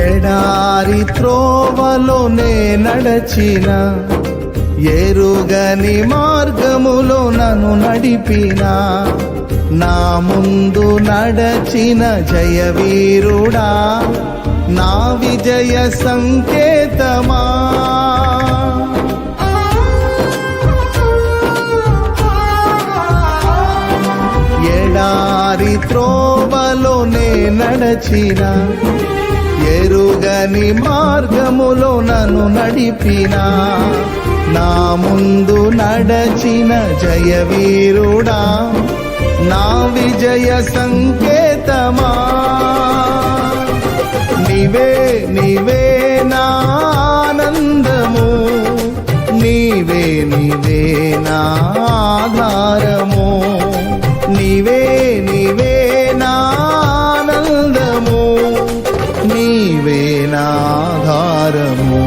ఎడారి త్రోవలోనే నడచిన, ఎరుగని మార్గములో నన్ను నడిపిన, నా ముందు నడచిన జయవీరుడా, నా విజయ సంకేతమా. ఎడారి త్రోవలోనే నడచిన, ఎరుగని మార్గములో నన్ను నడిపిన, నా ముందు నడచిన జయవీరుడా, నా విజయ సంకేతమా. నీవే నీవే నా ఆనందము, నీవే నీవే నా ఆధారము, నీవే నీవే నా ఆనందము, నీవే నా ఆధారము.